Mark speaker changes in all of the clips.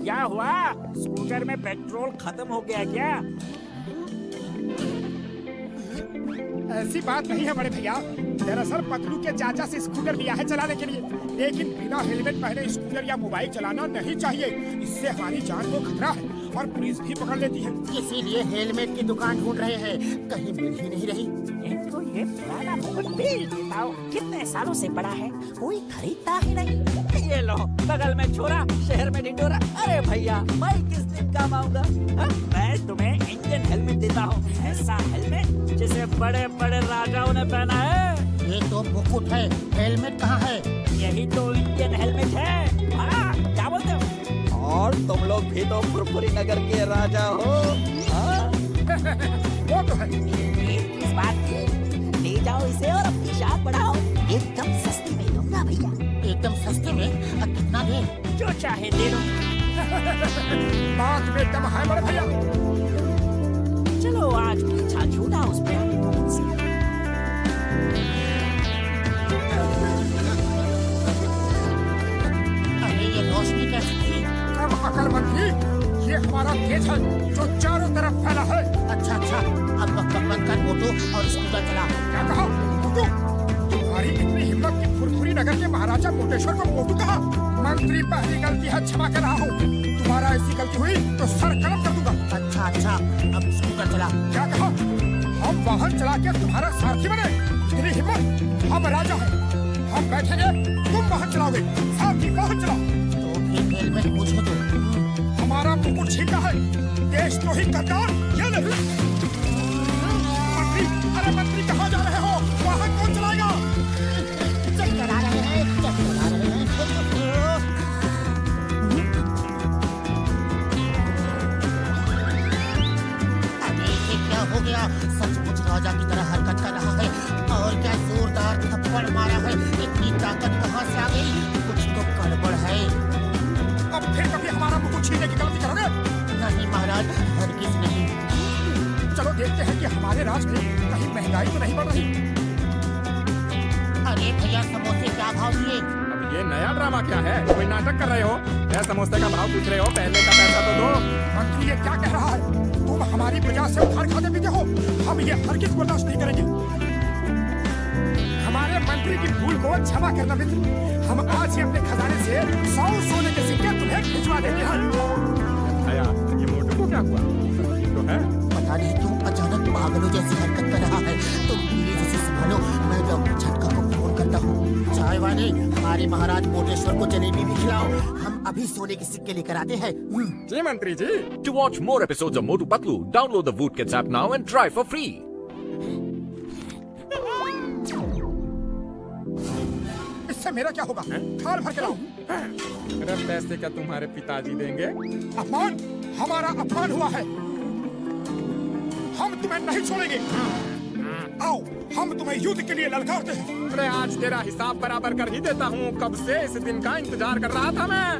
Speaker 1: क्या हुआ? स्कूटर में पेट्रोल खत्म हो गया क्या?
Speaker 2: ऐसी बात नहीं है बड़े भैया। दरअसल पतलू के चाचा से स्कूटर लिया है चलाने के लिए, लेकिन बिना हेलमेट पहने स्कूटर या मोबाइल चलाना नहीं चाहिए। इससे हमारी जान को खतरा है और पुलिस भी पकड़ लेती है।
Speaker 3: इसीलिए हेलमेट की दुकान ढूंढ रहे हैं, कहीं मिल ही नहीं रही।
Speaker 1: इनको ये पुराना मुकुट बेच देता हूँ, कितने सालों से पड़ा है, कोई खरीदता ही नहीं। ये लो, बगल में छोरा, शहर में ढिंढोरा। अरे भैया, मैं किस दिन काम आऊंगा? मैं तुम्हें इंडियन हेलमेट देता हूँ, ऐसा हेलमेट जिसे बड़े बड़े राजाओं ने पहना है।
Speaker 3: ये तो मुकुट है, हेलमेट कहाँ है?
Speaker 1: यही तो इंडियन हेलमेट है। हाँ, क्या बोलते हो? और तुम लोग भी तो फुरफुरी नगर के राजा हो। हाँ?
Speaker 2: वो तो है।
Speaker 1: इस बात की ले जाओ इसे और अपनी शान बढ़ाओ। एकदम सस्ती में दूंगा भैया।
Speaker 3: एकदम सस्ते में? कितना दे?
Speaker 1: जो चाहे दे दो।
Speaker 2: बात में दम है बड़े भैया।
Speaker 1: चलो आज पीछा छूटा उस पे।
Speaker 3: अरे ये रोशनी कैसी थी?
Speaker 2: अब अकल मंत्री, ये हमारा तेज है जो चारों तरफ फैला है।
Speaker 3: अच्छा अच्छा, अब बक बंद कर मोटू और स्कूटर चला।
Speaker 2: क्या कहा मोटू? तुम्हारी इतनी हिम्मत कि फुरफुरी नगर के महाराजा मोटेश्वर को मोटू कहा? मंत्री, पहली गलती है, क्षमा कर रहा हूँ। तुम्हारा ऐसी गलती हुई तो सर कलम कर दूंगा।
Speaker 3: अच्छा अच्छा, अब स्कूटर चला।
Speaker 2: क्या कहा? हम वाहन चला के तुम्हारा सारथी बने? इतनी हिम्मत? हम राजा हैं, हम बैठेंगे, तुम वाहन चलाओगे। सारथी वाहन चलाओ।
Speaker 3: तो फिर हेलमेट मुझे दो।
Speaker 2: हमारा मुकुट छीना है, देश तो ही गद्दार। ये ले। मंत्री, अरे मंत्री कहाँ जा रहे हो? वाहन कौन चलाएगा?
Speaker 3: चक्कर आ रहे हैं, चक्कर आ रहे हैं। अरे ये क्या हो गया? सचमुच राजा की तरह हरकत कर रहा है और क्या जोरदार थप्पड़ मारा है। इतनी ताकत कहाँ से आ गई? कुछ तो गड़बड़ है।
Speaker 2: अब फिर कभी हमारा मुकुट छीनने की गलती करोगे?
Speaker 3: नहीं महाराज, हरगिज नहीं।
Speaker 2: चलो देखते हैं कि हमारे राज में कहीं महंगाई तो नहीं बढ़ रही।
Speaker 3: अरे भैया, समोसे क्या भाव दिए?
Speaker 4: अब ये नया ड्रामा क्या है? कोई नाटक कर रहे हो? क्या समोसे का भाव पूछ रहे हो? पहले का पैसा तो दो।
Speaker 2: मंत्री, ये क्या कह रहा है? तुम हमारी प्रजा से उधार खाते पीते हो। हम ये हरगिज बर्दाश्त नहीं करेंगे। हमारे मंत्री की भूल को क्षमा करना मित्र। हम आज ही अपने खजाने से 100 सोने के सिक्के तुम्हें भिजवा देते हैं।
Speaker 4: भैया, ये मोटू को क्या हुआ? तो है
Speaker 3: पता नहीं क्यों अचानक पागलों जैसी हरकत कर रहा है। तुम प्लीज इसे संभालो, मैं डॉक्टर झटका को फोन करता हूँ। चाय वाले, हमारे महाराज मोटेश्वर को जलेबी भी खिलाओ। हम अभी सोने के सिक्के लेकर आते हैं।
Speaker 4: जी मंत्री जी।
Speaker 5: To watch more episodes of Motu Patlu, download the Voot Kids app now and try for free.
Speaker 2: इससे मेरा क्या होगा? थाल भर के लाओ।
Speaker 4: अरे पैसे क्या तुम्हारे पिताजी देंगे?
Speaker 2: अपमान, हमारा अपमान हुआ है। हम तुम्हें नहीं छोड़ेंगे। आओ, हम तुम्हें युद्ध के लिए ललकारते हैं।
Speaker 4: अरे आज तेरा हिसाब बराबर कर ही देता हूँ। कब से इस दिन का इंतजार कर रहा था मैं।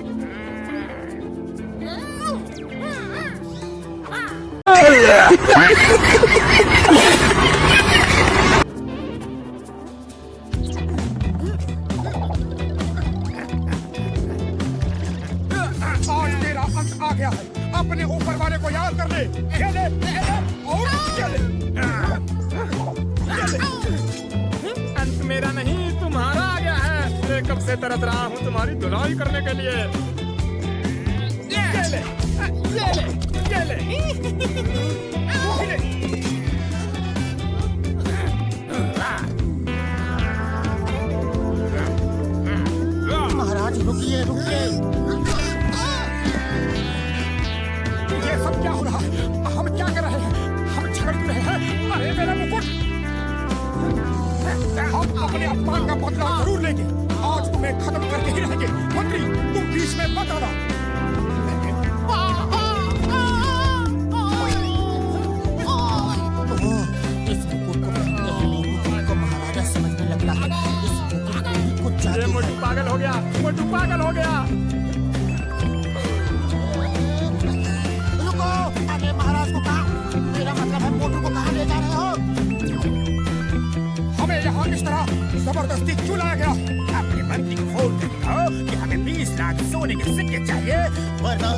Speaker 2: आज तेरा अंत आ गया है। अपने ऊपर वाले को याद कर ले। ये ले, और ये ले।
Speaker 4: अंत मेरा नहीं तुम्हारा आ गया है। मैं कब से तरस रहा हूँ तुम्हारी धुलाई करने के लिए। ये ले, ये ले, ये ले। तू ही ले।
Speaker 3: महाराज रुकिए रुकिए।
Speaker 2: ये सब क्या हो रहा है? हम क्या कर रहे हैं? हम झगड़ रहे हैं। अरे मेरा मुकुट! हम अपने अपमान का बदला जरूर लेंगे। आज तुम्हें खत्म करके ही रहेंगे। मंत्री, तुम बीच में मत आना।
Speaker 3: इस मुकुट को पहनते ही मोटू को महाराजा समझने लगता है। इस मुकुट को ही कुछ
Speaker 4: ये
Speaker 3: जादू
Speaker 4: मोटू
Speaker 3: है।
Speaker 4: पागल हो गया। मोटू पागल हो गया।
Speaker 3: रुको, अरे महाराज को कहा? मेरा मतलब है मोटू को कहाँ ले जा रहे हो?
Speaker 2: हमें यहाँ इस तरह जबरदस्ती क्यों लाया गया? अपने मंत्री को फोन कर दिखाओ कि हमें 20 20 लाख सोने के सिक्के चाहिए,
Speaker 3: वरना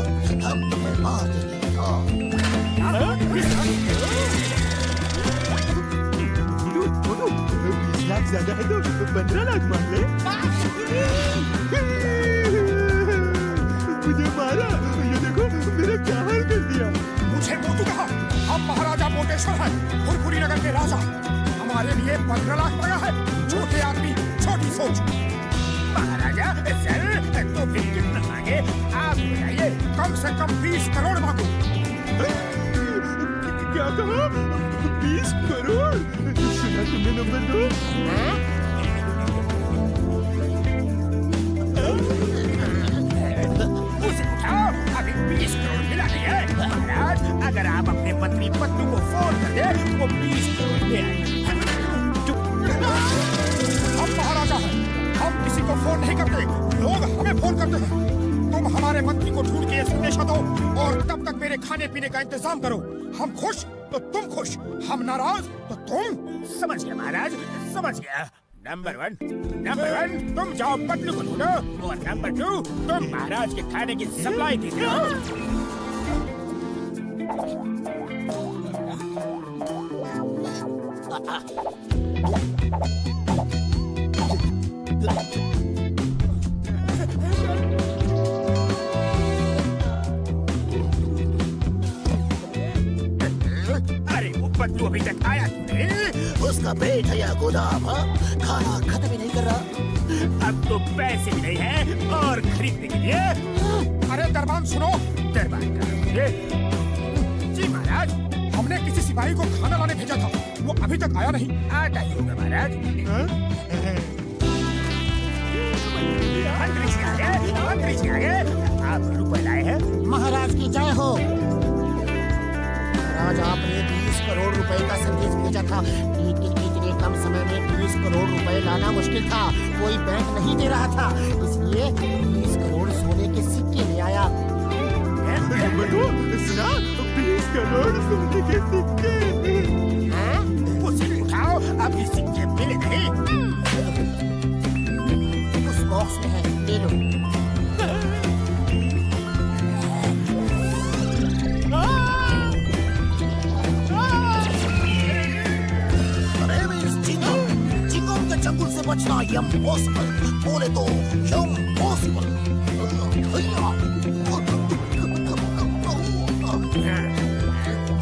Speaker 3: हम तुम्हें मार देंगे।
Speaker 6: 20 लाख ज्यादा है तो 15 लाख मांग ले। मुझे मारा, ये देखो मेरा क्या हाल कर दिया।
Speaker 2: मुझे मोटू कहा, हम महाराजा मोटेश्वर हैं, फुरफुरी नगर के राजा। हमारे लिए 15 लाख लगा है। छोटे आदमी छोटी सोच। महाराजा सर, तो फिर कितना मांगे आप बताइए। कम से कम 20 करोड़ मांगो।
Speaker 6: क्या कहा? 20 करोड़? सुना तुमने नंबर 2?
Speaker 2: उसे उठाओ, अभी 20 करोड़ मिला नहीं है। महाराज, अगर आप अपने पत्नी पत्नी को फोन कर दे, वो 20 करोड़ ले आए। हम महाराजा हैं, हम किसी को फोन नहीं करते, लोग हमें फोन करते हैं। तुम हमारे मंत्री को ढूंढ के संदेशा दो और तब तक मेरे खाने पीने का इंतजाम करो। हम खुश तो तुम खुश, हम नाराज तो तुम। समझ गया महाराज, समझ गया। नंबर 1 तुम जाओ पतलू को ढूंढो और नंबर 2 तुम महाराज के खाने की सप्लाई दे दो। अरे वो पतलू अभी तक आया नहीं।
Speaker 3: उसका पेट है या गोदाम, हाँ? खाना खत्म ही नहीं कर रहा।
Speaker 2: अब तो पैसे भी नहीं है और खरीदने के लिए। अरे दरबान सुनो, दरबान का जी महाराज, हमने किसी सिपाही को खाना लाने भेजा था, वो अभी तक आया नहीं। आता ही होगा महाराज। मंत्री जी आ गए, मंत्री जी आ गए। आप रुपए लाए हैं?
Speaker 3: महाराज की जय हो। महाराज, आपने 20 करोड़ रुपए का संदेश भेजा था, लेकिन इतने कम समय में 20 करोड़ रुपए लाना मुश्किल था। कोई बैंक नहीं दे रहा था, इसलिए 20 करोड़ सोने के सिक्के ले आया।
Speaker 6: नंबर 2 सुना, 20 करोड़ सोने के सिक्के।
Speaker 2: उसे उठाओ, अभी सिक्के मिले नहीं।
Speaker 3: उस बॉक्स में है, ले लो। चिंगम के चंगुल से बचना इम्पॉसिबल, बोले तो इम्पॉसिबल।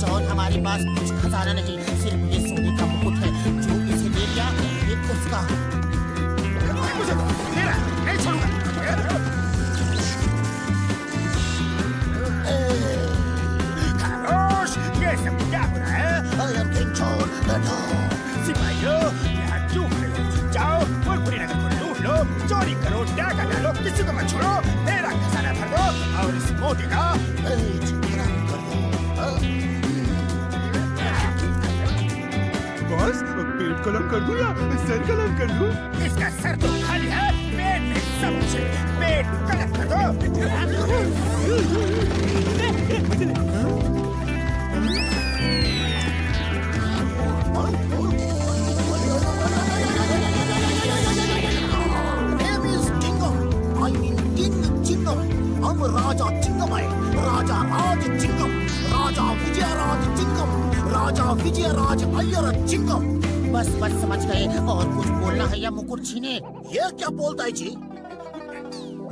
Speaker 3: जॉन, हमारे पास कुछ खजाना नहीं, सिर्फ ये सोने का मुकुट है। जो इसे ले लिया ये उसका।
Speaker 2: मुझे मेरा नहीं छोड़ूंगा। खामोश, ये सब क्या हो रहा है?
Speaker 3: I am King John the Dog।
Speaker 2: सिपाहियों, यहाँ क्यों खड़े हो? जाओ फुरफुरी नगर को लूट लो, चोरी करो, डाका डालो, किसी को मत छोड़ो। मेरा खजाना भर दो और इस मोटे का
Speaker 6: बॉस, पेट कलम कर दूं या सर कलम कर दूं?
Speaker 2: इसका सर तो खाली है, पेट में सब कुछ है। पेट कलम कर दो।
Speaker 3: Name is Chingam। I mean King Chingam। हम राजा चिंगम है, राजा राज चिंगम, राजा विजयराज चिंगम, राजा विजयराज अय्यर चिंगम। बस बस समझ गए। और कुछ बोलना है या मुकुट छीने? ये क्या बोलता है जी?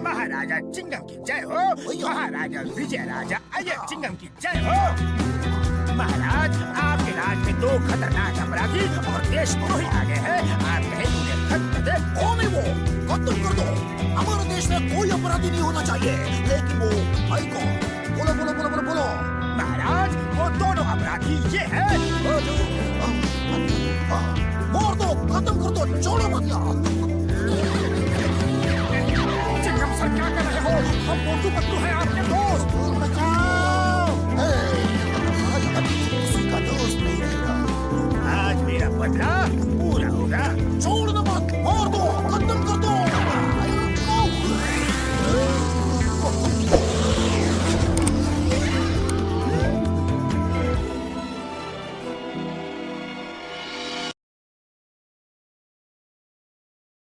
Speaker 2: महाराजा चिंगम की जय हो, महाराजा विजयराजा अय्यर चिंगम की जय हो। महाराज, आपके राज में 2 खतरनाक अपराधी और देशद्रोही आ गए हैं। आप कहें उन्हें खत्म कर दे।
Speaker 3: कौन है वो? खत्म कर दो। हमारे देश में कोई अपराधी नहीं होना चाहिए, लेकिन वो भाई कौन? बोलो बोलो बोलो बोलो बोलो।
Speaker 2: महाराज, वो दोनों अपराधी ये है।
Speaker 3: मार दो, खत्म कर दो, छोड़ो मत यार।
Speaker 2: चिंगम सर, क्या कर रहे हो? हम मोटू पतलू हैं, आपके दोस्त।
Speaker 3: बचाओ। आज किसी का दोस्त नहीं रहेगा।
Speaker 2: आज मेरा बदला पूरा होगा।
Speaker 3: छोड़ दो